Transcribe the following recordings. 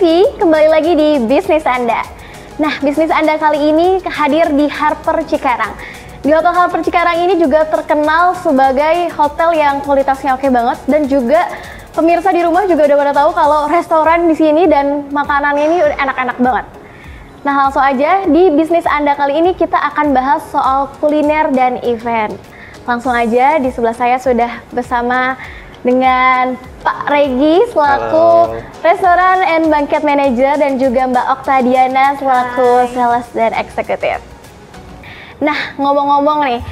TV, kembali lagi di Bisnis Anda. Nah, Bisnis Anda kali ini hadir di Harper Cikarang. Di Hotel Harper Cikarang ini juga terkenal sebagai hotel yang kualitasnya oke banget, dan juga pemirsa di rumah juga udah pada tahu kalau restoran di sini dan makanannya ini enak-enak banget. Nah, langsung aja di Bisnis Anda kali ini kita akan bahas soal kuliner dan event. Langsung aja, di sebelah saya sudah bersama dengan Pak Regi selaku Restoran and Banquet Manager, dan juga Mbak Oktadiana selaku Sales dan Eksekutif. Nah, ngomong-ngomong nih,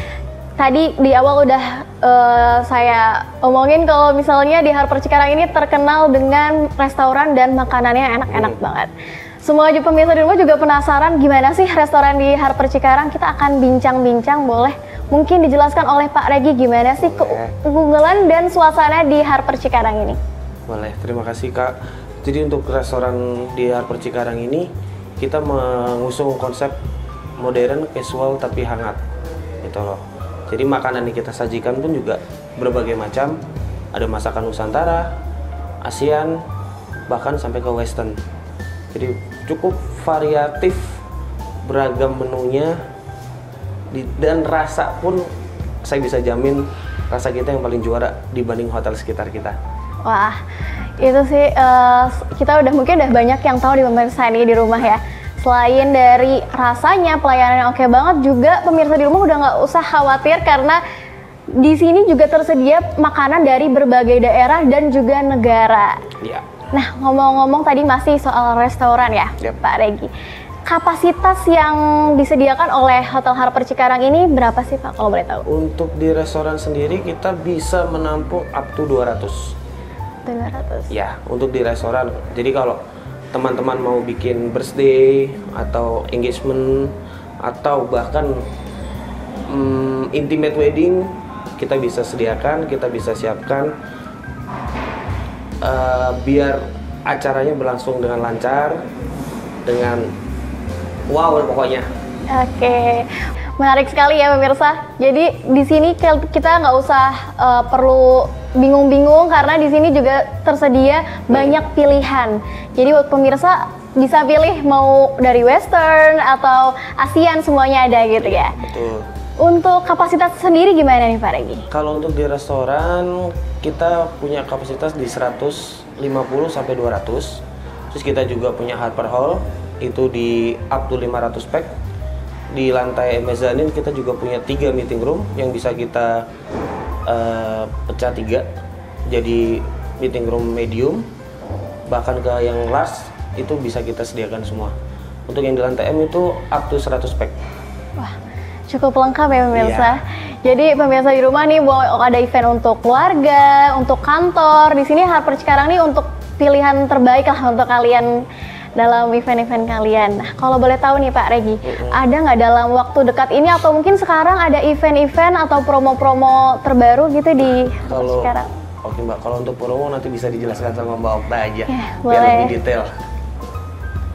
tadi di awal udah saya omongin kalau misalnya di Harper Cikarang ini terkenal dengan restoran dan makanannya enak-enak banget. Semua pemirsa di rumah juga penasaran gimana sih restoran di Harper Cikarang. Kita akan bincang-bincang, boleh mungkin dijelaskan oleh Pak Regi gimana sih keunggulan dan suasana di Harper Cikarang ini? Boleh, terima kasih Kak. Jadi untuk restoran di Harper Cikarang ini kita mengusung konsep modern, casual tapi hangat, gitu loh. Jadi makanan yang kita sajikan pun juga berbagai macam. Ada masakan Nusantara, ASEAN, bahkan sampai ke Western. Jadi cukup variatif, beragam menunya. Dan rasa pun saya bisa jamin rasa kita yang paling juara dibanding hotel sekitar kita. Wah, itu sih kita mungkin udah banyak yang tahu di pemirsa ini di rumah ya. Selain dari rasanya, pelayanan yang oke banget, juga pemirsa di rumah udah nggak usah khawatir karena di sini juga tersedia makanan dari berbagai daerah dan juga negara. Ya. Nah, ngomong-ngomong tadi masih soal restoran ya, Pak Regi. Kapasitas yang disediakan oleh Hotel Harper Cikarang ini berapa sih Pak, kalau boleh tahu? Untuk di restoran sendiri kita bisa menampung up to 200. 200? Ya, untuk di restoran. Jadi kalau teman-teman mau bikin birthday atau engagement atau bahkan intimate wedding, kita bisa sediakan, kita bisa siapkan biar acaranya berlangsung dengan lancar, dengan wow pokoknya. Oke, menarik sekali ya pemirsa. Jadi di sini kita nggak usah perlu bingung-bingung karena di sini juga tersedia banyak pilihan. Jadi buat pemirsa bisa pilih mau dari Western atau ASEAN, semuanya ada gitu ya. Betul. Untuk kapasitas sendiri gimana nih Pak Regi? Kalau untuk di restoran kita punya kapasitas di 150 sampai 200. Terus kita juga punya Harper Hall itu di up to 500 pack. Di lantai mezzanine kita juga punya 3 meeting room yang bisa kita pecah 3 jadi meeting room medium, bahkan ke yang large itu bisa kita sediakan semua. Untuk yang di lantai M itu up to 100 pack. Wah, cukup lengkap ya pemirsa. Iya. Jadi pemirsa di rumah nih mau ada event untuk keluarga, untuk kantor, di sini Harper Cikarang nih untuk pilihan terbaik lah untuk kalian dalam event-event kalian. Nah, kalau boleh tahu nih Pak Regi, ada nggak dalam waktu dekat ini atau mungkin sekarang ada event-event atau promo-promo terbaru gitu di Harper Cikarang? Oke Mbak, kalau untuk promo nanti bisa dijelaskan sama Mbak Okta aja, ya, biar lebih detail.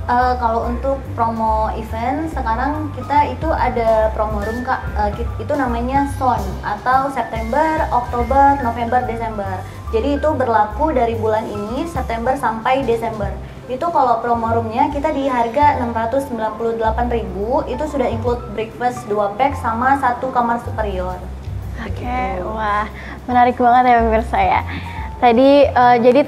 Kalau untuk promo event sekarang kita itu ada promo room Kak, itu namanya SON atau September, Oktober, November, Desember. Jadi itu berlaku dari bulan ini September sampai Desember. Itu kalau promo roomnya kita di harga 698.000, itu sudah include breakfast 2 pack sama 1 kamar superior. Oke, wah menarik banget ya pemirsa ya. Tadi jadi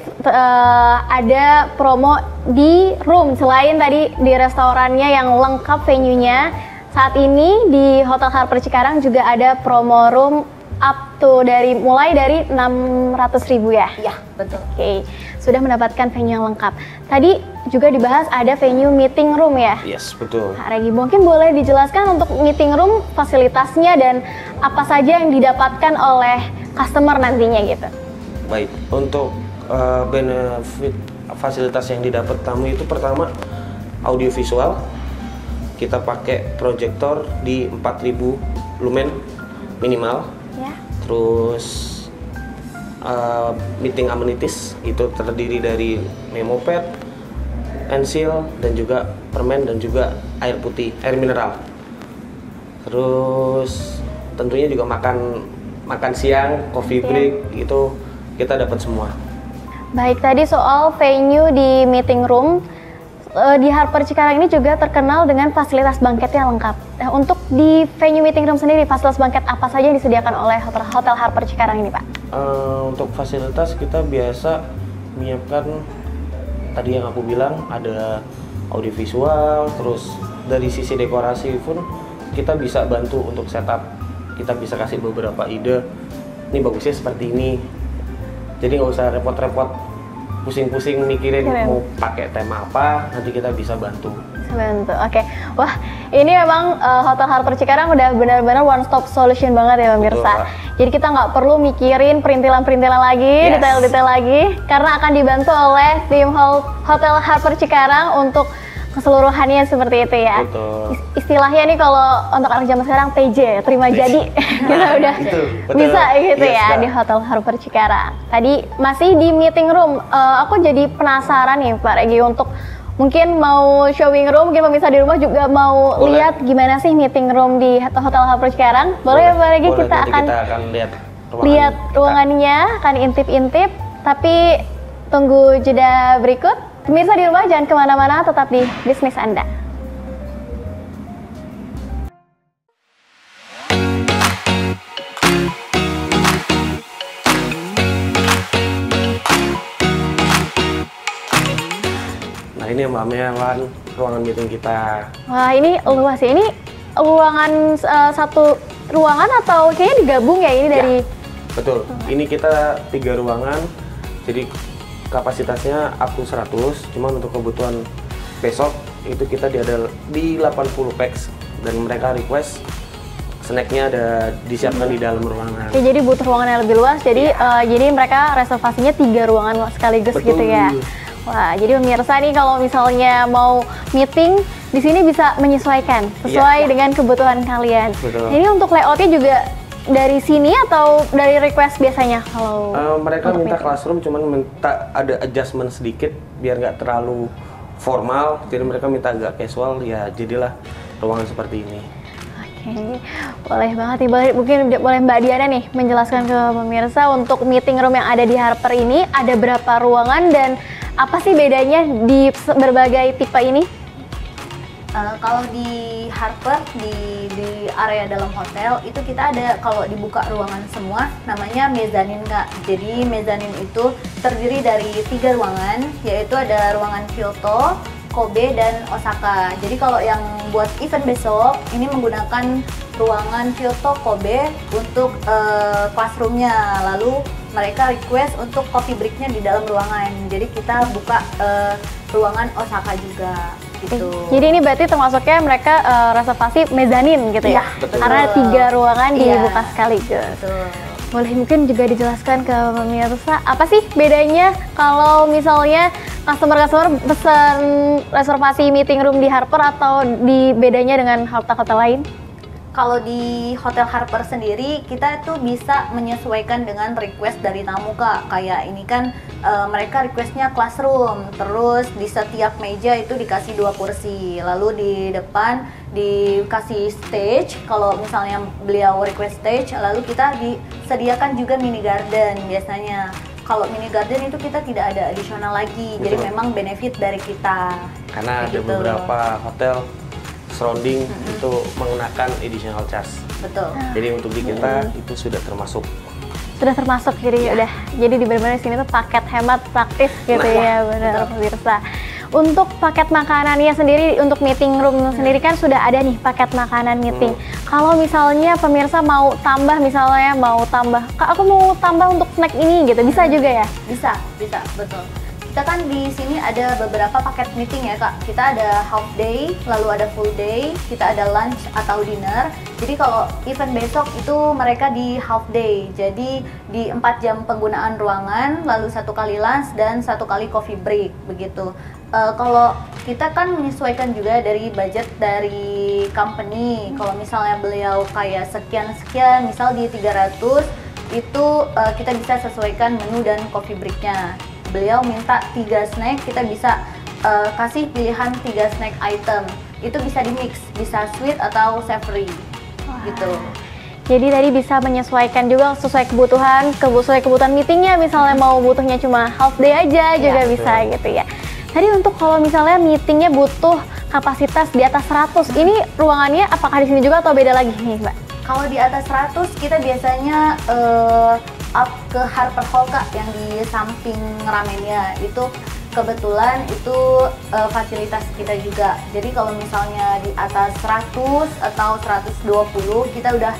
ada promo di room, selain tadi di restorannya yang lengkap venue-nya. Saat ini di Hotel Harper Cikarang juga ada promo room up to mulai dari 600.000 ya? Iya, betul. Oke, sudah mendapatkan venue yang lengkap. Tadi juga dibahas ada venue meeting room ya? Yes, betul. Pak Regi, mungkin boleh dijelaskan untuk meeting room fasilitasnya dan apa saja yang didapatkan oleh customer nantinya gitu? Baik, untuk benefit fasilitas yang didapat tamu itu pertama audiovisual. Kita pakai proyektor di 4000 lumen minimal. Ya. Terus meeting amenities itu terdiri dari memo pad, pensil, dan juga permen, dan juga air putih, air mineral. Terus tentunya juga makan siang, coffee break, itu kita dapat semua. Baik, tadi soal venue di meeting room, di Harper Cikarang ini juga terkenal dengan fasilitas banket yang lengkap. Nah, untuk di venue meeting room sendiri, fasilitas banket apa saja yang disediakan oleh Hotel Harper Cikarang ini, Pak? Untuk fasilitas kita biasa menyiapkan tadi yang aku bilang, ada audiovisual, terus dari sisi dekorasi pun kita bisa bantu untuk setup. Kita bisa kasih beberapa ide, ini bagusnya seperti ini. Jadi nggak usah repot-repot pusing-pusing mikirin mau pakai tema apa, nanti kita bisa bantu. Oke. Wah, ini memang Hotel Harper Cikarang udah benar-benar one stop solution banget ya pemirsa. Jadi kita nggak perlu mikirin perintilan-perintilan lagi, detail-detail lagi, karena akan dibantu oleh tim Hotel Harper Cikarang untuk keseluruhannya seperti itu ya. Betul. Istilahnya nih kalau untuk anak zaman sekarang TJ, terima jadi. Kita udah bisa gitu ya di Hotel Harper Cikarang. Tadi masih di meeting room, aku jadi penasaran nih Pak Regi untuk mungkin mau showing room, mungkin pemirsa di rumah juga mau lihat gimana sih meeting room di Hotel Harper Cikarang. Boleh ya Pak Regi, kita akan lihat ruangannya, akan intip-intip, tapi tunggu jeda berikut. Pemirsa di rumah jangan kemana-mana, tetap di bisnis Anda. Nah ini Mbak Melan, ruangan meeting kita. Wah ini luas ya, ini ruangan satu ruangan atau kayaknya digabung ya ini dari? Betul, ini kita 3 ruangan, jadi kapasitasnya up to 100, cuman untuk kebutuhan besok itu kita di 80 packs dan mereka request snacknya ada disiapkan di dalam ruangan. Oke, jadi butuh ruangan yang lebih luas, jadi jadi mereka reservasinya 3 ruangan sekaligus. Betul. Gitu ya. Wah, jadi pemirsa nih kalau misalnya mau meeting di sini bisa menyesuaikan sesuai dengan kebutuhan kalian. Betul. Ini untuk layoutnya juga dari sini atau dari request biasanya kalau mereka minta meeting? Classroom, cuman minta ada adjustment sedikit biar nggak terlalu formal, jadi mereka minta agak casual, ya jadilah ruangan seperti ini. Oke, boleh banget nih, mungkin boleh Mbak Diana nih menjelaskan ke pemirsa untuk meeting room yang ada di Harper ini ada berapa ruangan dan apa sih bedanya di berbagai tipe ini? Kalau di Harper di area dalam hotel itu kita ada, kalau dibuka ruangan semua namanya mezzanine Kak. Jadi mezzanine itu terdiri dari 3 ruangan, yaitu ada ruangan Kyoto, Kobe, dan Osaka. Jadi kalau yang buat event besok ini menggunakan ruangan Kyoto Kobe untuk classroomnya, lalu mereka request untuk coffee breaknya di dalam ruangan. Jadi kita buka ruangan Osaka juga. Gitu. Jadi ini berarti termasuknya mereka reservasi mezzanine gitu ya? Betul. Karena 3 ruangan dibuka sekaligus. Betul. Boleh mungkin juga dijelaskan ke pemirsa apa sih bedanya kalau misalnya customer pesan reservasi meeting room di Harper atau di bedanya dengan hotel-hotel lain? Kalau di Hotel Harper sendiri kita tuh bisa menyesuaikan dengan request dari tamu Kak. Kayak ini kan mereka requestnya classroom, terus di setiap meja itu dikasih 2 kursi, lalu di depan dikasih stage. Kalau misalnya beliau request stage, lalu kita disediakan juga mini garden biasanya. Kalau mini garden itu kita tidak ada additional lagi. Betul. Jadi memang benefit dari kita. Karena ada beberapa hotel surrounding itu mengenakan additional charge. Betul. Jadi untuk di kita itu sudah termasuk. Jadi udah. Jadi di benar-benar sini tuh paket hemat praktis gitu ya, benar pemirsa. Untuk paket makanannya sendiri untuk meeting room sendiri kan sudah ada nih paket makanan meeting. Kalau misalnya pemirsa mau tambah, misalnya mau tambah, Kak aku mau tambah untuk snack ini gitu, bisa juga ya? Bisa, betul. Kita kan di sini ada beberapa paket meeting ya Kak. Kita ada half day, lalu ada full day, kita ada lunch atau dinner. Jadi kalau event besok itu mereka di half day. Jadi di 4 jam penggunaan ruangan, lalu 1 kali lunch dan 1 kali coffee break begitu. Kalau kita kan menyesuaikan juga dari budget dari company. Kalau misalnya beliau kayak sekian-sekian, misal di 300 itu kita bisa sesuaikan menu dan coffee breaknya. Beliau minta 3 snack, kita bisa kasih pilihan 3 snack item. Itu bisa di mix, bisa sweet atau savory. Gitu. Jadi tadi bisa menyesuaikan juga sesuai kebutuhan meetingnya, misalnya mau butuhnya cuma half day aja juga bisa gitu ya. Tadi untuk kalau misalnya meetingnya butuh kapasitas di atas 100, ini ruangannya apakah di sini juga atau beda lagi nih, Mbak? Kalau di atas 100 kita biasanya up ke Harper Hall Kak, yang di samping ramennya. Itu kebetulan itu fasilitas kita juga. Jadi kalau misalnya di atas 100 atau 120 kita udah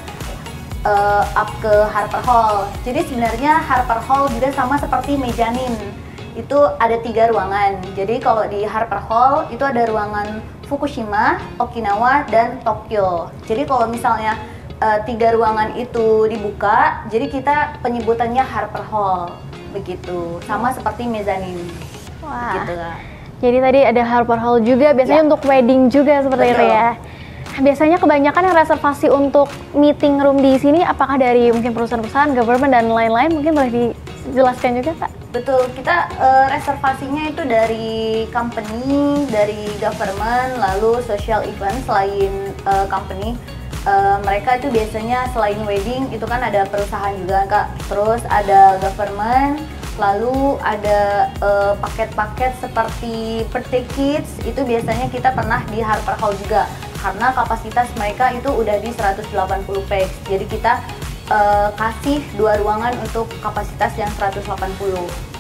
up ke Harper Hall. Jadi sebenarnya Harper Hall juga sama seperti mezanin. Itu ada 3 ruangan. Jadi kalau di Harper Hall itu ada ruangan Fukushima, Okinawa, dan Tokyo. Jadi kalau misalnya 3 ruangan itu dibuka, jadi kita penyebutannya Harper Hall begitu. Sama seperti mezanin. Wah. Gitu Kak. Jadi tadi ada Harper Hall juga, biasanya Ya. untuk wedding juga seperti itu Betul. ya. Biasanya kebanyakan yang reservasi untuk meeting room di sini apakah dari mungkin perusahaan-perusahaan, government dan lain-lain? Mungkin boleh dijelaskan juga, Kak? Betul, kita reservasinya itu dari company, dari government, lalu social event. Selain company, mereka itu biasanya selain wedding itu kan ada perusahaan juga Kak, terus ada government, lalu ada paket-paket seperti birthday kits. Itu biasanya kita pernah di Harper Hall juga, karena kapasitas mereka itu udah di 180 pax. Jadi kita kasih 2 ruangan untuk kapasitas yang 180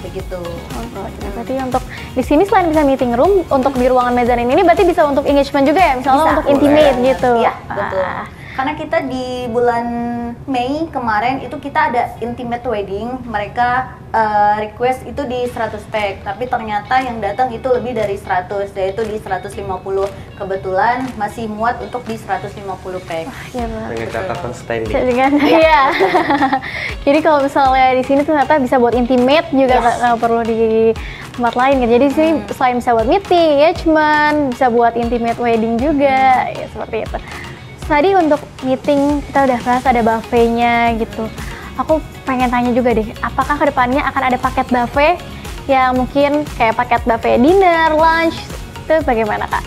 begitu. Berarti untuk di sini selain bisa meeting room, untuk di ruangan mezanin ini berarti bisa untuk engagement juga ya, misalnya Bisa. untuk intimate Boleh. gitu. Iya, betul. Ah. Karena kita di bulan Mei kemarin itu kita ada intimate wedding, mereka request itu di 100 pack, tapi ternyata yang datang itu lebih dari 100, yaitu di 150. Kebetulan masih muat untuk di 150 pack. Iya, Mbak. Dengan catatan standing. Dengan iya. Jadi kalau misalnya di sini ternyata bisa buat intimate juga, nggak perlu di tempat lain kan. Jadi di sini selain bisa buat meeting, engagement, bisa buat intimate wedding juga, ya seperti itu. Tadi untuk meeting kita udah bahas ada buffet-nya gitu. Aku pengen tanya juga deh, apakah kedepannya akan ada paket buffet yang mungkin kayak paket buffet dinner, lunch, itu bagaimana Kak?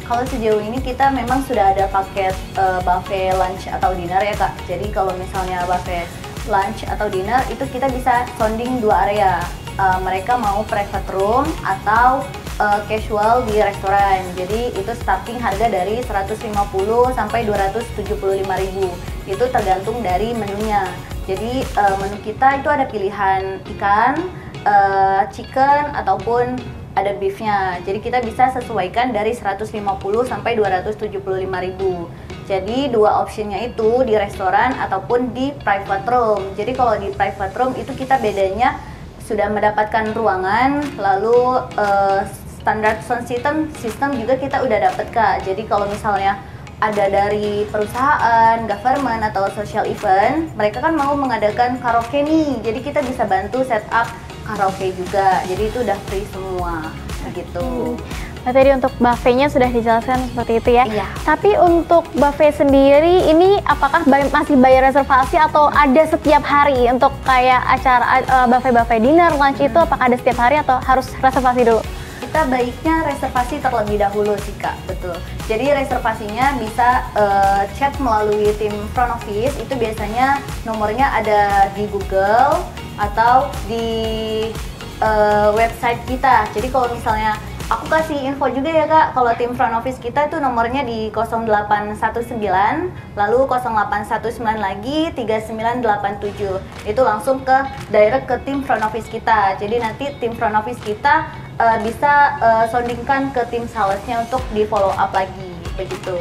Kalau sejauh ini kita memang sudah ada paket buffet lunch atau dinner ya Kak. Jadi kalau misalnya buffet lunch atau dinner itu kita bisa sounding 2 area. Mereka mau private room atau casual di restoran. Jadi itu starting harga dari 150 sampai 275.000. Itu tergantung dari menunya. Jadi menu kita itu ada pilihan ikan, chicken ataupun ada beefnya. Jadi kita bisa sesuaikan dari 150 sampai 275.000. Jadi 2 optionnya itu di restoran ataupun di private room. Jadi kalau di private room itu kita bedanya sudah mendapatkan ruangan, lalu standar sound system juga kita udah dapet Kak. Jadi kalau misalnya ada dari perusahaan, government atau social event, mereka kan mau mengadakan karaoke nih. Jadi kita bisa bantu setup karaoke juga. Jadi itu udah free semua gitu. Nah, tadi untuk buffet-nya sudah dijelaskan seperti itu ya. Iya. Tapi untuk buffet sendiri ini apakah masih bayar reservasi atau ada setiap hari untuk kayak acara buffet dinner, lunch itu apakah ada setiap hari atau harus reservasi dulu? Kita baiknya reservasi terlebih dahulu sih Kak, betul. Jadi reservasinya bisa chat melalui tim front office, itu biasanya nomornya ada di Google atau di website kita. Jadi kalau misalnya aku kasih info juga ya Kak, kalau tim front office kita itu nomornya di 0819, lalu 0819 lagi 3987. Itu langsung ke direct ke tim front office kita. Jadi nanti tim front office kita bisa soundingkan ke tim salesnya untuk di follow up lagi, begitu.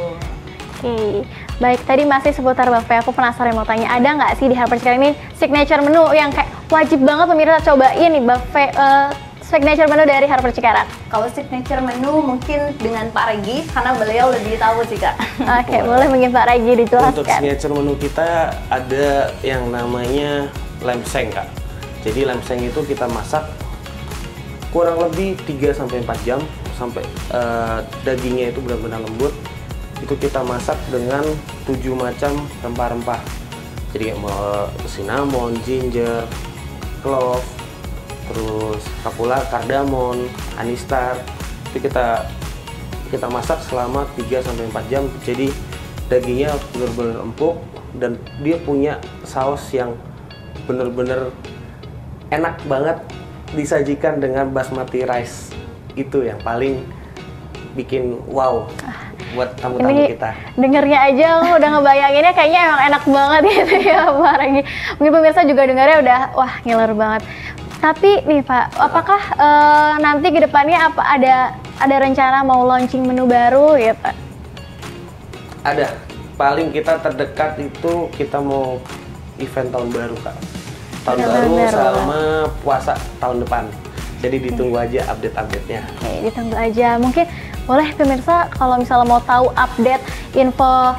Oke, baik, tadi masih seputar buffet, aku penasaran mau tanya, ada nggak sih di Harper Chicago ini signature menu yang kayak wajib banget pemirsa cobain nih buffet signature menu dari Harper Cikarang? Kalau signature menu mungkin dengan Pak Regi, karena beliau lebih tahu sih Kak. Oke, boleh mungkin Pak Regi dijelaskan. Untuk signature menu kita ada yang namanya lemseng Kak. Jadi lemseng itu kita masak kurang lebih 3-4 jam sampai dagingnya itu benar-benar lembut. Itu kita masak dengan 7 macam rempah-rempah. Jadi kayak cinnamon, ginger, clove, terus kapula, kardamon, anistar. Itu kita masak selama 3-4 jam. Jadi dagingnya benar-benar empuk dan dia punya saus yang benar-benar enak banget disajikan dengan basmati rice. itu yang paling bikin wow buat tamu-tamu Ini kita. dengernya aja aku udah ngebayanginnya kayaknya emang enak banget gitu ya Pak Regi. Mungkin pemirsa juga dengarnya udah wah ngiler banget. Tapi nih Pak, apakah nanti ke depannya apa ada rencana mau launching menu baru gitu? Ada. Paling kita terdekat itu kita mau event tahun baru Kak. Tahun baru sama puasa tahun depan. Jadi ditunggu aja update-update-nya. Oke, ditunggu aja. Mungkin boleh pemirsa kalau misalnya mau tahu update info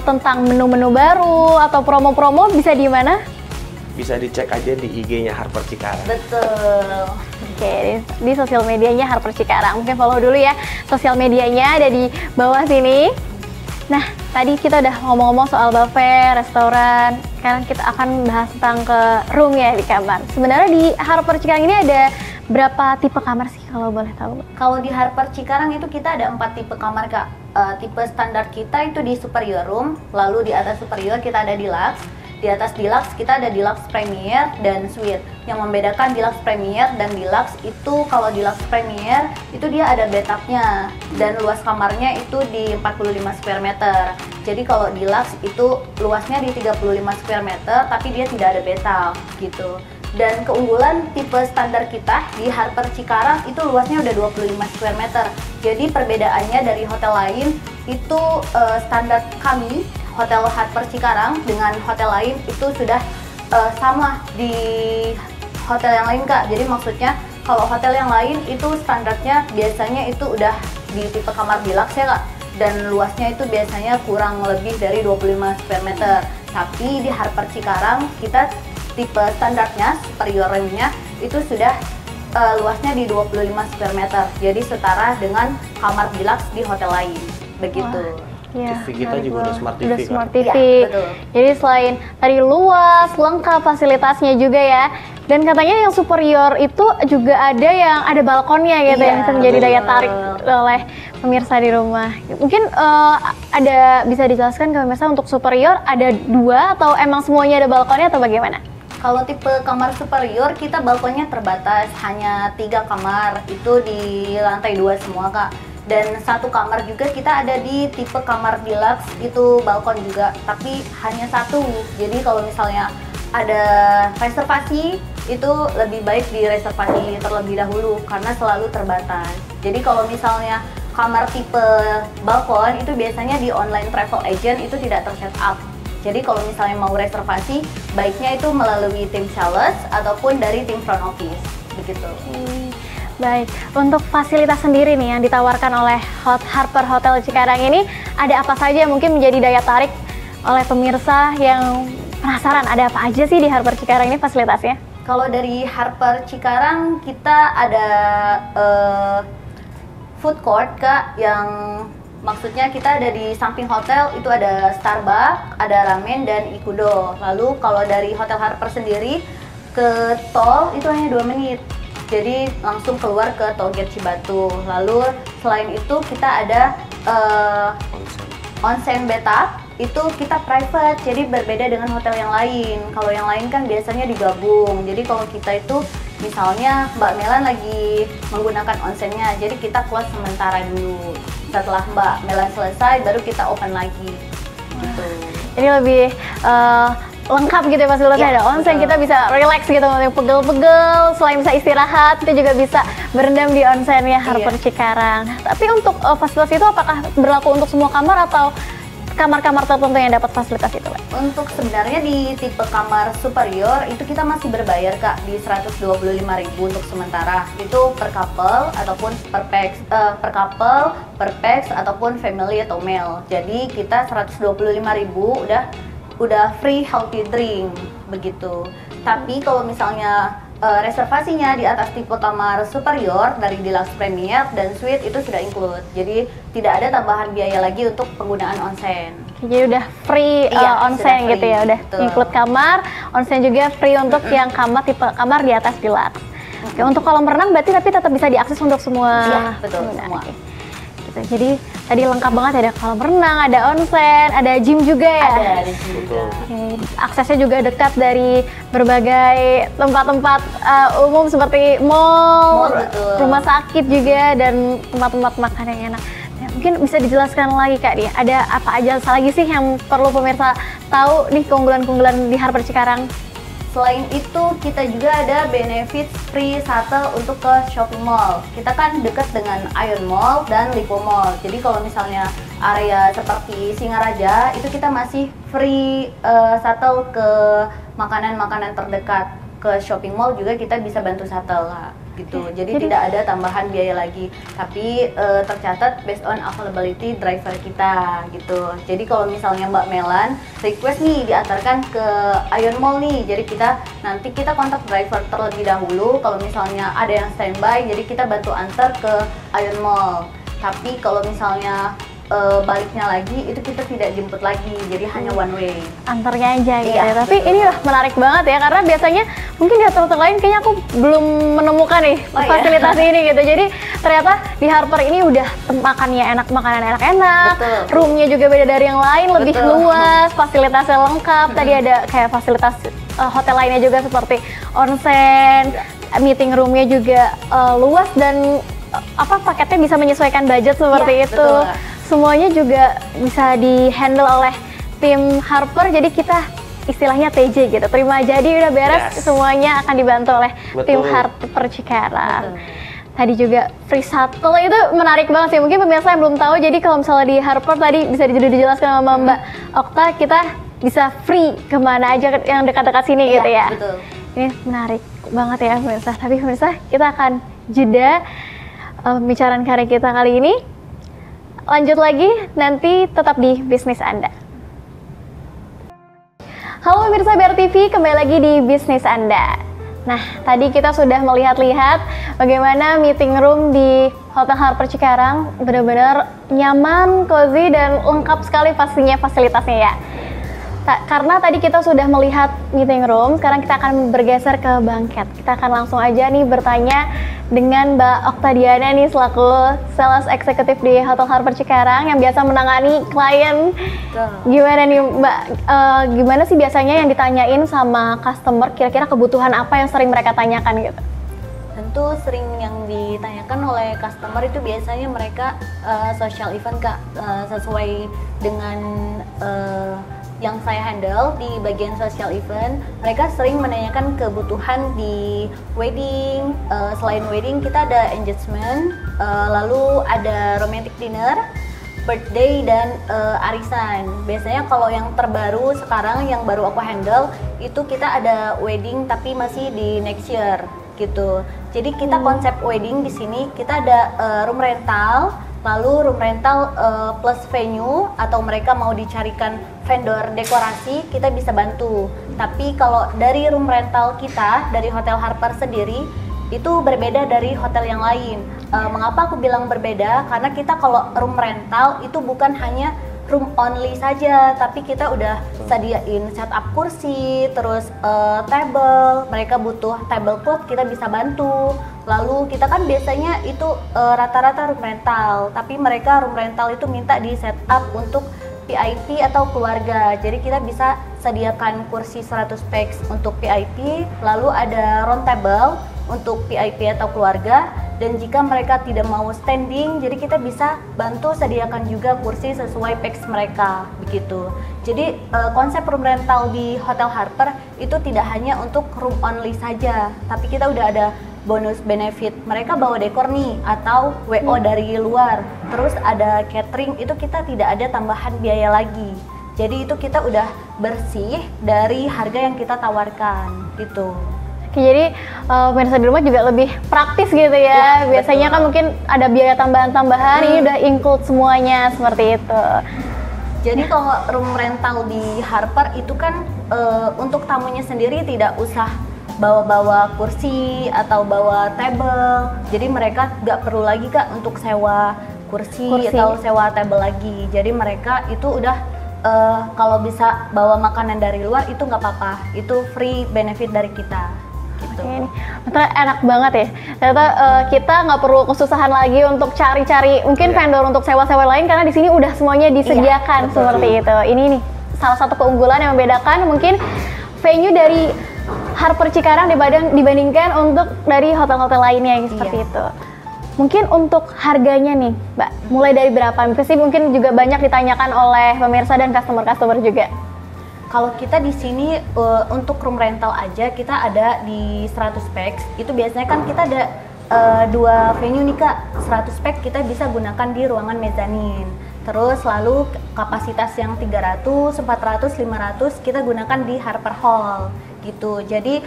tentang menu-menu baru atau promo-promo bisa di mana? Bisa dicek aja di IG-nya Harper Cikarang. Betul. Oke, di sosial medianya Harper Cikarang. Mungkin follow dulu ya sosial medianya ada di bawah sini. Nah, tadi kita udah ngomong-ngomong soal buffet, restoran. Sekarang kita akan bahas tentang ke room ya di kamar. Sebenarnya di Harper Cikarang ini ada berapa tipe kamar sih kalau boleh tahu? Kalau di Harper Cikarang itu kita ada 4 tipe kamar Kak. Tipe standar kita itu di superior room, lalu di atas superior kita ada deluxe. Di atas deluxe kita ada deluxe premier dan suite. Yang membedakan deluxe premier dan deluxe itu kalau deluxe premier itu dia ada bathtubnya dan luas kamarnya itu di 45 square meter. Jadi kalau deluxe itu luasnya di 35 square meter tapi dia tidak ada bathtub gitu. Dan keunggulan tipe standar kita di Harper Cikarang itu luasnya udah 25 square meter. Jadi perbedaannya dari hotel lain itu standar kami Hotel Harper Cikarang dengan hotel lain itu sudah sama di hotel yang lain Kak. Jadi maksudnya kalau hotel yang lain itu standarnya biasanya itu udah di tipe kamar deluxe ya Kak. Dan luasnya itu biasanya kurang lebih dari 25 square meter. Tapi di Harper Cikarang kita tipe standarnya superior room-nya itu sudah luasnya di 25 square meter. Jadi setara dengan kamar deluxe di hotel lain. Begitu. Ya, TV kita juga udah smart TV, udah Kak. smart TV. Ya, betul. Jadi selain tadi luas, lengkap fasilitasnya juga ya. Dan katanya yang superior itu juga ada yang ada balkonnya gitu Iya, yang bisa menjadi daya betul. tarik oleh pemirsa di rumah. Mungkin ada bisa dijelaskan ke pemirsa untuk superior ada 2 atau emang semuanya ada balkonnya atau bagaimana? Kalau tipe kamar superior kita balkonnya terbatas, hanya 3 kamar itu di lantai 2 semua Kak. Dan 1 kamar juga kita ada di tipe kamar deluxe itu balkon juga, tapi hanya 1. Jadi kalau misalnya ada reservasi itu lebih baik direservasi terlebih dahulu karena selalu terbatas. Jadi kalau misalnya kamar tipe balkon itu biasanya di online travel agent itu tidak terset up. Jadi kalau misalnya mau reservasi, baiknya itu melalui tim sales ataupun dari tim front office, begitu. Baik, untuk fasilitas sendiri nih yang ditawarkan oleh Harper Hotel Cikarang ini, ada apa saja yang mungkin menjadi daya tarik oleh pemirsa yang penasaran ada apa aja sih di Harper Cikarang ini fasilitasnya? Kalau dari Harper Cikarang kita ada food court Kak, yang maksudnya kita ada di samping hotel itu ada Starbucks, ada ramen dan Ikudo. Lalu kalau dari Hotel Harper sendiri ke tol itu hanya 2 menit. Jadi langsung keluar ke Tollgate Cibatu. Lalu selain itu kita ada onsen bathtub, itu kita private, jadi berbeda dengan hotel yang lain. Kalau yang lain kan biasanya digabung. Jadi kalau kita itu misalnya Mbak Melan lagi menggunakan onsennya, jadi kita close sementara dulu. Setelah Mbak Melan selesai, baru kita open lagi. Gitu. Jadi lebih lengkap gitu ya fasilitasnya, Ya, ada onsen, betul. kita bisa relax gitu, mau pegel-pegel, selain bisa istirahat, kita juga bisa berendam di onsennya Harper Cikarang. Tapi untuk fasilitas itu apakah berlaku untuk semua kamar atau kamar-kamar tertentu yang dapat fasilitas itu, Pak? Untuk sebenarnya di tipe kamar superior itu kita masih berbayar Kak di 125.000 untuk sementara. Itu per couple ataupun per couple, per pax ataupun family atau male. Jadi kita 125.000 udah free healthy drink begitu. Tapi kalau misalnya reservasinya di atas tipe kamar superior dari deluxe premier dan suite itu sudah include. Jadi tidak ada tambahan biaya lagi untuk penggunaan onsen. Jadi udah free Iya, onsen sudah free, gitu ya, udah betul. include kamar, onsen juga free untuk yang tipe kamar di atas deluxe. Oke, untuk kolam renang berarti tapi tetap bisa diakses untuk semua. Iya, betul, pengguna. semua. Oke. gitu. Jadi tadi lengkap banget, ada kolam renang, ada onsen, ada gym juga ya. Ada di sini juga. Oke, aksesnya juga dekat dari berbagai tempat-tempat umum seperti mall, Betul. rumah sakit juga, dan tempat-tempat makan yang enak. Nah, mungkin bisa dijelaskan lagi Kak dia, ada apa aja lagi sih yang perlu pemirsa tahu nih keunggulan-keunggulan di Harper Cikarang? Selain itu, kita juga ada benefit free shuttle untuk ke shopping mall. Kita kan dekat dengan Ion Mall dan Lipo Mall. Jadi kalau misalnya area seperti Singaraja, itu kita masih free shuttle ke makanan-makanan terdekat. Ke shopping mall juga kita bisa bantu shuttle lah, gitu. Jadi tidak ada tambahan biaya lagi. Tapi tercatat based on availability driver kita, gitu. Jadi kalau misalnya Mbak Melan request nih diantarkan ke Ion Mall nih, jadi nanti kita kontak driver terlebih dahulu. Kalau misalnya ada yang standby, jadi kita bantu antar ke Ion Mall. Tapi kalau misalnya baliknya lagi itu kita tidak jemput lagi, jadi hanya one way. Antarnya aja gitu. Iya, Tapi betul. ini menarik banget ya, karena biasanya mungkin di hotel-hotel lain kayaknya aku belum menemukan nih fasilitas ini gitu. Jadi ternyata di Harper ini udah makannya enak, makanan enak-enak, Betul. roomnya juga beda dari yang lain, lebih Betul. luas, fasilitasnya lengkap. Tadi ada kayak fasilitas hotel lainnya juga seperti onsen, meeting roomnya juga luas, dan paketnya bisa menyesuaikan budget seperti Iya, itu. betul. Semuanya juga bisa di-handle oleh tim Harper, jadi kita istilahnya TJ gitu, terima jadi udah beres, Yes. semuanya akan dibantu oleh tim Betul. Harper Cikarang. Betul. Tadi juga free shuttle itu menarik banget sih, mungkin pemirsa yang belum tahu, jadi kalau misalnya di Harper tadi bisa dijelaskan sama Mbak Okta, kita bisa free kemana aja yang dekat-dekat sini gitu ya. Betul. Ini menarik banget ya pemirsa, tapi pemirsa kita akan jeda pembicaraan karya kita kali ini. Lanjut lagi nanti tetap di Bisnis Anda. Halo pemirsa BR TV, kembali lagi di Bisnis Anda. Nah, tadi kita sudah melihat-lihat bagaimana meeting room di Hotel Harper Cikarang, benar-benar nyaman, cozy, dan lengkap sekali pastinya fasilitasnya ya. Karena tadi kita sudah melihat meeting room, sekarang kita akan bergeser ke banket. Kita akan langsung aja nih bertanya dengan Mbak Oktadiana nih selaku sales eksekutif di Hotel Harper Cikarang yang biasa menangani klien. Gimana nih Mbak, gimana sih biasanya yang ditanyain sama customer, kira-kira kebutuhan apa yang sering mereka tanyakan gitu? Tentu sering yang ditanyakan oleh customer itu biasanya mereka social event Kak, sesuai dengan yang saya handle di bagian social event. Mereka sering menanyakan kebutuhan di wedding, selain wedding kita ada engagement, lalu ada romantic dinner, birthday, dan arisan. Biasanya kalau yang terbaru sekarang yang baru aku handle itu kita ada wedding tapi masih di next year gitu. Jadi kita konsep wedding di sini kita ada room rental, lalu room rental plus venue, atau mereka mau dicarikan vendor dekorasi kita bisa bantu. Tapi kalau dari room rental kita dari Hotel Harper sendiri itu berbeda dari hotel yang lain. Mengapa aku bilang berbeda? Karena kita kalau room rental itu bukan hanya room only saja, tapi kita udah sediain setup kursi, terus table, mereka butuh tablecloth kita bisa bantu. Lalu kita kan biasanya itu rata-rata room rental, tapi mereka room rental itu minta di setup untuk VIP atau keluarga. Jadi kita bisa sediakan kursi 100 pax untuk VIP, lalu ada round table untuk VIP atau keluarga. Dan jika mereka tidak mau standing, jadi kita bisa bantu sediakan juga kursi sesuai pax mereka, begitu. Jadi konsep room rental di Hotel Harper itu tidak hanya untuk room only saja, tapi kita udah ada bonus benefit. Mereka bawa dekor nih atau WO dari luar, terus ada catering, itu kita tidak ada tambahan biaya lagi. Jadi itu kita udah bersih dari harga yang kita tawarkan gitu. Oke, jadi pemirsa di rumah juga lebih praktis gitu ya. Biasanya kan mungkin ada biaya tambahan-tambahan, ini udah include semuanya seperti itu. Jadi kalau room rental di Harper itu kan untuk tamunya sendiri tidak usah bawa-bawa kursi atau bawa table. Jadi mereka nggak perlu lagi Kak untuk sewa kursi atau sewa table lagi. Jadi mereka itu udah kalau bisa bawa makanan dari luar itu nggak apa-apa. Itu free benefit dari kita. gitu. Oke, ini ternyata enak banget ya. Ternyata kita nggak perlu kesusahan lagi untuk cari-cari mungkin vendor untuk sewa-sewa lain karena di sini udah semuanya disediakan seperti itu. Ini nih salah satu keunggulan yang membedakan mungkin venue dari Harper Cikarang dibandingkan untuk dari hotel-hotel lainnya seperti itu. Mungkin untuk harganya nih, Mbak, mulai dari berapa? Mungkin juga banyak ditanyakan oleh pemirsa dan customer juga. Kalau kita di sini untuk room rental aja kita ada di 100 pax. Itu biasanya kan kita ada 2 venue nih Kak. 100 pax kita bisa gunakan di ruangan mezanin. Terus lalu kapasitas yang 300, 400, 500 kita gunakan di Harper Hall gitu. Jadi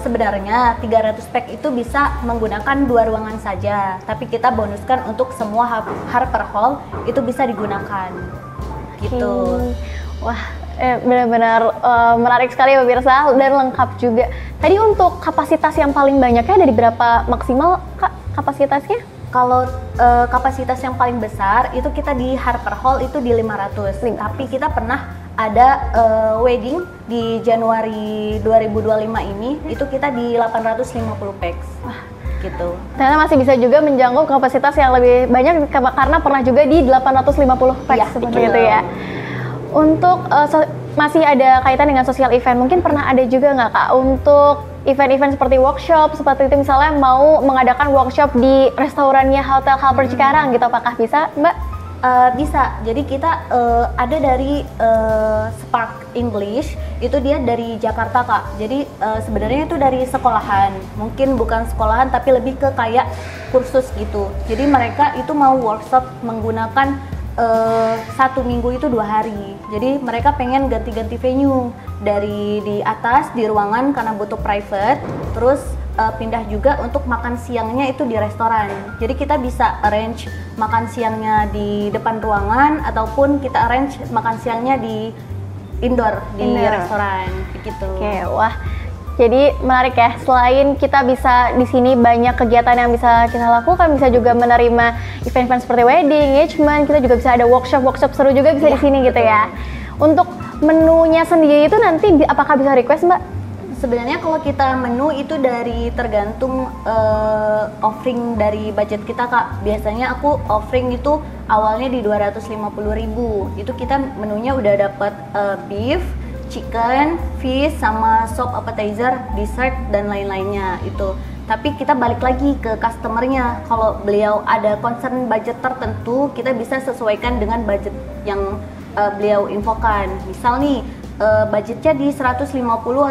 sebenarnya 300 pax itu bisa menggunakan 2 ruangan saja. Tapi kita bonuskan untuk semua Harper Hall itu bisa digunakan gitu. Wah, benar-benar menarik sekali ya pemirsa dan lengkap juga. Tadi untuk kapasitas yang paling banyaknya dari berapa maksimal Kak kapasitasnya? Kalau kapasitas yang paling besar itu kita di Harper Hall itu di 500. Tapi kita pernah ada wedding di Januari 2025 ini itu kita di 850 pax. Wah, gitu. Ternyata masih bisa juga menjangkau kapasitas yang lebih banyak karena pernah juga di 850 pax seperti itu ya. Untuk masih ada kaitan dengan sosial event, mungkin pernah ada juga nggak Kak untuk event-event seperti workshop seperti itu, misalnya mau mengadakan workshop di restorannya Hotel Harper Cikarang gitu, apakah bisa Mbak? Bisa, jadi kita ada dari Spark English, itu dia dari Jakarta Kak. Jadi sebenarnya itu dari sekolahan, mungkin bukan sekolahan tapi lebih ke kayak kursus gitu. Jadi mereka itu mau workshop menggunakan 1 minggu itu 2 hari. Jadi mereka pengen ganti-ganti venue dari di atas di ruangan karena butuh private, terus pindah juga untuk makan siangnya itu di restoran. Jadi kita bisa arrange makan siangnya di depan ruangan ataupun kita arrange makan siangnya di indoor di restoran begitu. Oke, wah. Jadi menarik ya, selain kita bisa di sini banyak kegiatan yang bisa kita lakukan, bisa juga menerima event-event seperti wedding, engagement, kita juga bisa ada workshop seru juga bisa di sini gitu ya. Untuk menunya sendiri itu nanti apakah bisa request Mbak? Sebenarnya kalau kita menu itu dari tergantung offering dari budget kita Kak. Biasanya aku offering itu awalnya di 250.000. Itu kita menunya udah dapat beef, chicken, fish, sama sop appetizer, dessert, dan lain-lainnya itu. Tapi kita balik lagi ke customernya. Kalau beliau ada concern budget tertentu, kita bisa sesuaikan dengan budget yang beliau infokan. Misal nih, budgetnya di 150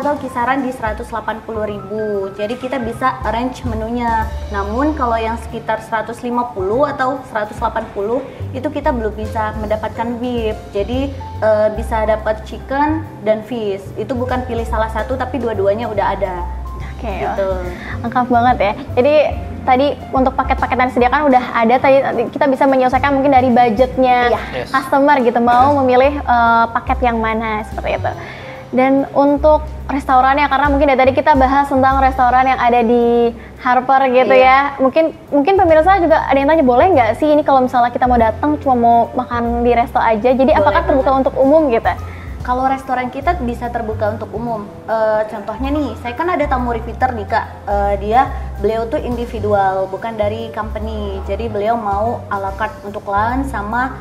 atau kisaran di 180.000. Jadi kita bisa arrange menunya. Namun kalau yang sekitar 150 atau 180 itu kita belum bisa mendapatkan beef. Jadi bisa dapat chicken dan fish. Itu bukan pilih salah satu tapi dua-duanya udah ada. Oke, gitu. Lengkap banget ya. Jadi tadi untuk paket-paket yang disediakan udah ada, tadi kita bisa menyelesaikan mungkin dari budgetnya customer gitu, mau memilih paket yang mana seperti itu. Dan untuk restorannya, karena mungkin dari tadi kita bahas tentang restoran yang ada di Harper gitu ya. Mungkin pemirsa juga ada yang tanya, boleh nggak sih ini kalau misalnya kita mau datang cuma mau makan di resto aja, jadi boleh, apakah terbuka untuk umum gitu? Kalau restoran kita bisa terbuka untuk umum. Contohnya nih, saya kan ada tamu repeater nih Kak. Beliau tuh individual, bukan dari company. Jadi beliau mau a la carte untuk lunch sama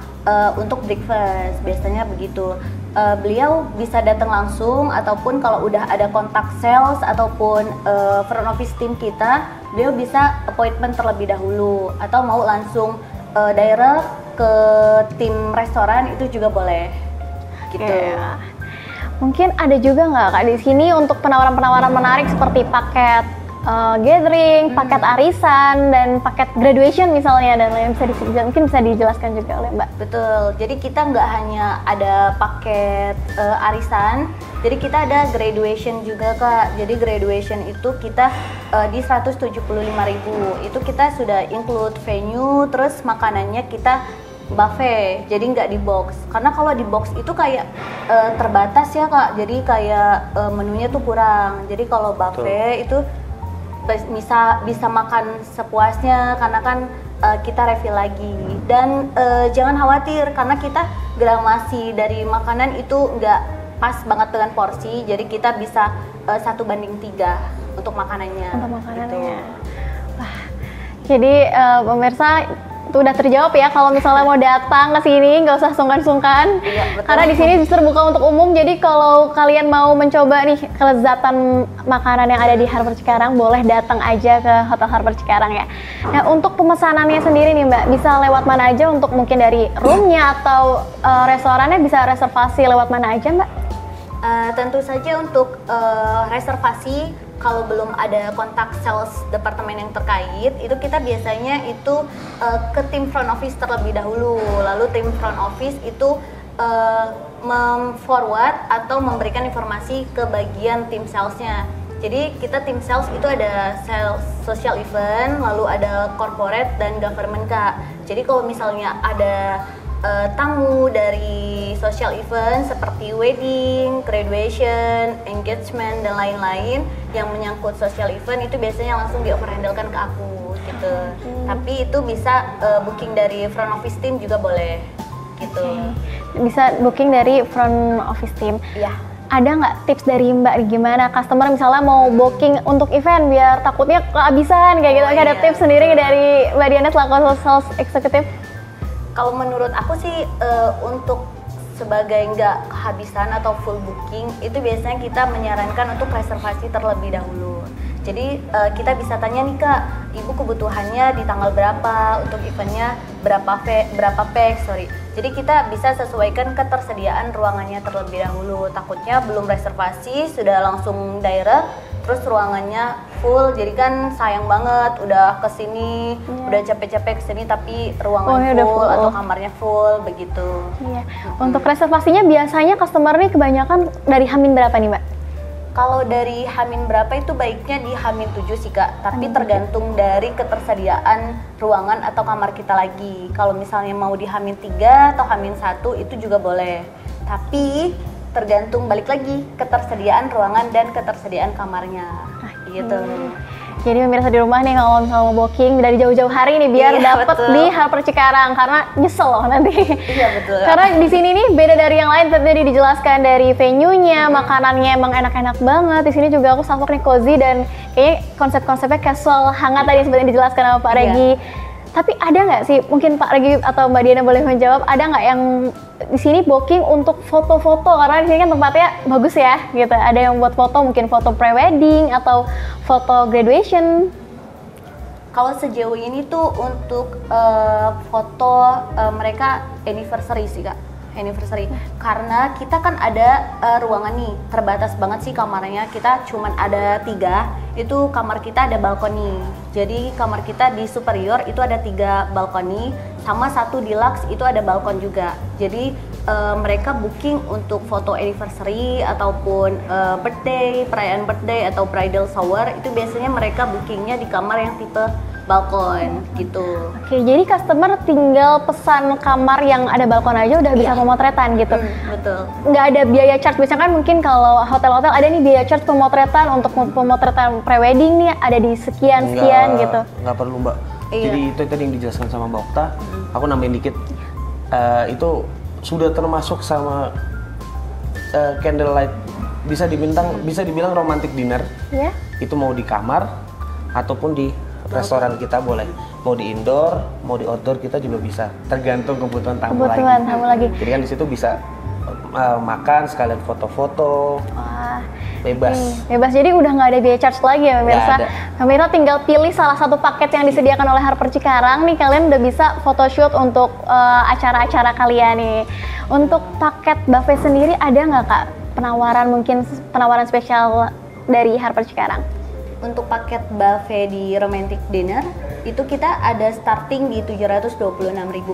untuk breakfast. Biasanya begitu. Beliau bisa datang langsung ataupun kalau udah ada kontak sales ataupun front office team kita, beliau bisa appointment terlebih dahulu atau mau langsung direct ke tim restoran itu juga boleh. Gitu. Mungkin ada juga nggak Kak di sini untuk penawaran-penawaran menarik seperti paket gathering, paket arisan, dan paket graduation misalnya, dan lain mungkin bisa dijelaskan juga oleh Mbak. Betul, jadi kita nggak hanya ada paket arisan, jadi kita ada graduation juga Kak. Jadi graduation itu kita di 175.000, itu kita sudah include venue, terus makanannya kita buffet, jadi nggak di box. Karena kalau di box itu kayak terbatas ya Kak, jadi kayak menunya tuh kurang. Jadi kalau buffet itu bisa makan sepuasnya, karena kan kita refill lagi. Dan jangan khawatir, karena kita gramasi dari makanan itu nggak pas banget dengan porsi, jadi kita bisa 1:3 untuk makanannya. Untuk makanannya. Gitu. Wah, jadi pemirsa itu udah terjawab ya kalau misalnya mau datang ke sini nggak usah sungkan-sungkan. Iya, betul. Karena di sini justru buka untuk umum. Jadi kalau kalian mau mencoba nih kelezatan makanan yang ada di Harper Cikarang, boleh datang aja ke Hotel Harper Cikarang ya. Nah, untuk pemesanannya sendiri nih Mbak, bisa lewat mana aja untuk mungkin dari roomnya atau restorannya bisa reservasi lewat mana aja Mbak? Tentu saja untuk reservasi kalau belum ada kontak sales departemen yang terkait, itu kita biasanya itu ke tim front office terlebih dahulu. Lalu tim front office itu forward atau memberikan informasi ke bagian tim salesnya. Jadi kita tim sales itu ada sales social event, lalu ada corporate dan government Kak. Jadi kalau misalnya ada tamu dari social event seperti wedding, graduation, engagement dan lain-lain yang menyangkut social event itu biasanya langsung di-overhandlekan ke aku gitu. Tapi itu bisa booking dari front office team juga boleh gitu. Bisa booking dari front office team. Iya. Ada nggak tips dari Mbak gimana customer misalnya mau booking untuk event biar takutnya kehabisan kayak gitu? Ada tips sendiri dari Mbak Diana selaku sales eksekutif? Kalau menurut aku sih untuk sebagai nggak kehabisan atau full booking itu biasanya kita menyarankan untuk reservasi terlebih dahulu. Jadi kita bisa tanya nih Kak, Ibu kebutuhannya di tanggal berapa, untuk eventnya berapa pax. Jadi kita bisa sesuaikan ketersediaan ruangannya terlebih dahulu. Takutnya belum reservasi sudah langsung direct, terus ruangannya full, jadi kan sayang banget udah kesini, udah capek-capek kesini tapi ruangan full atau kamarnya full begitu. Iya. Untuk reservasinya biasanya customer nih kebanyakan dari Hamin berapa nih Mbak? Kalau dari Hamin berapa itu baiknya di Hamin 7 sih Kak, tapi tergantung dari ketersediaan ruangan atau kamar kita lagi. Kalau misalnya mau di Hamin 3 atau Hamin 1 itu juga boleh, tapi tergantung balik lagi ketersediaan ruangan dan ketersediaan kamarnya gitu. Jadi pemirsa di rumah nih kalau misalnya mau booking dari jauh-jauh hari nih biar dapet di Harper Cikarang karena nyesel loh nanti. Iya betul. Karena di sini nih beda dari yang lain, tadi dijelaskan dari venue-nya, makanannya emang enak-enak banget. Di sini juga aku salvok nih cozy dan kayaknya konsep-konsepnya casual, hangat tadi seperti dijelaskan sama Pak Regi. Tapi ada nggak sih, mungkin Pak Regi atau Mbak Diana boleh menjawab, ada nggak yang di sini booking untuk foto-foto karena di sini kan tempatnya bagus ya, gitu. Ada yang buat foto, mungkin foto pre-wedding atau foto graduation. Kalau sejauh ini tuh untuk foto mereka anniversary sih Kak, anniversary. Karena kita kan ada ruangan nih, terbatas banget sih kamarnya. Kita cuman ada 3, itu kamar kita ada balkoni. Jadi kamar kita di superior itu ada 3 balkoni, sama 1 deluxe itu ada balkon juga. Jadi mereka booking untuk foto anniversary ataupun birthday, perayaan birthday atau bridal shower itu biasanya mereka bookingnya di kamar yang tipe balkon gitu. Oke, jadi customer tinggal pesan kamar yang ada balkon aja udah bisa pemotretan gitu. Betul. Nggak ada biaya charge, biasanya kan mungkin kalau hotel-hotel ada nih biaya charge pemotretan untuk pemotretan pre-wedding nih ada di sekian-sekian gitu. Nggak perlu Mbak. Iya. Jadi itu tadi yang dijelaskan sama Mbak Okta, aku nambahin dikit. Itu sudah termasuk sama candlelight, bisa dibilang romantic dinner. Ya. Itu mau di kamar ataupun di restoran kita boleh, mau di indoor, mau di outdoor kita juga bisa, tergantung kebutuhan tamu lagi. Jadi kan di situ bisa makan sekalian foto-foto. Wah, bebas. Bebas, jadi udah nggak ada biaya charge lagi ya pemirsa. Pemirsa tinggal pilih salah satu paket yang disediakan oleh Harper Cikarang nih, kalian udah bisa photoshoot untuk acara-acara kalian nih. Untuk paket buffet sendiri ada nggak Kak penawaran, mungkin penawaran spesial dari Harper Cikarang? Untuk paket buffet di romantic dinner itu kita ada starting di 726.000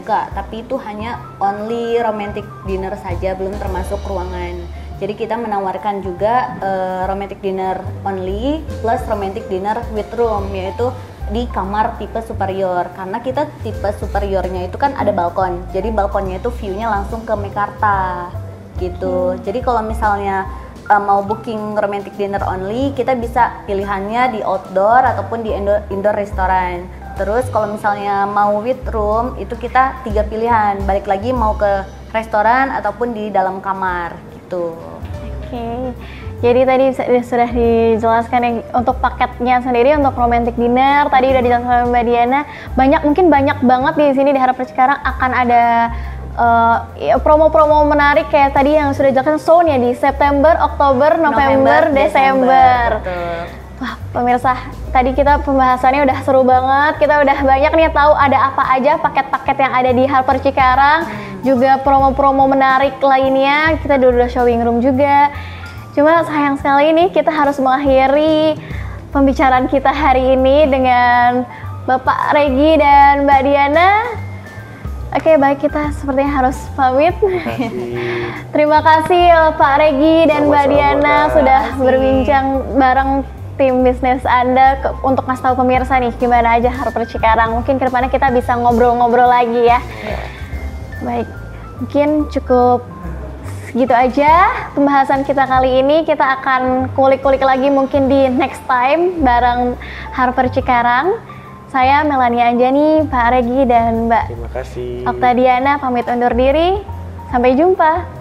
Kak, tapi itu hanya only romantic dinner saja, belum termasuk ruangan. Jadi kita menawarkan juga romantic dinner only plus romantic dinner with room, yaitu di kamar tipe superior. Karena kita tipe superiornya itu kan ada balkon, jadi balkonnya itu view-nya langsung ke Mekarta gitu. Jadi kalau misalnya mau booking romantic dinner only, kita bisa pilihannya di outdoor ataupun di indoor restoran. Terus kalau misalnya mau with room, itu kita 3 pilihan, balik lagi mau ke restoran ataupun di dalam kamar gitu. Oke, Jadi tadi sudah dijelaskan yang untuk paketnya sendiri untuk romantic dinner tadi udah dijelaskan Mbak Diana. Mungkin banyak banget di sini di Harper Cikarang akan ada promo-promo menarik kayak tadi yang sudah dijelaskan sound ya di September, Oktober, November, Desember. Wah, pemirsa, tadi kita pembahasannya udah seru banget. Kita udah banyak nih tahu ada apa aja paket-paket yang ada di Harper Cikarang, juga promo-promo menarik lainnya. Kita udah showing room juga. Cuma sayang sekali nih kita harus mengakhiri pembicaraan kita hari ini dengan Bapak Regi dan Mbak Diana. Oke, baik, kita sepertinya harus pamit. Terima kasih Pak Regi dan Mbak Diana sudah berbincang bareng tim bisnis Anda untuk ngasih tahu pemirsa nih gimana aja Harper Cikarang. Mungkin kedepannya kita bisa ngobrol-ngobrol lagi ya. Baik, mungkin cukup segitu aja pembahasan kita kali ini. Kita akan kulik-kulik lagi mungkin di next time bareng Harper Cikarang. Saya Melania Anjani, Pak Regi dan Mbak Terima kasih. Oktadiana pamit undur diri. Sampai jumpa.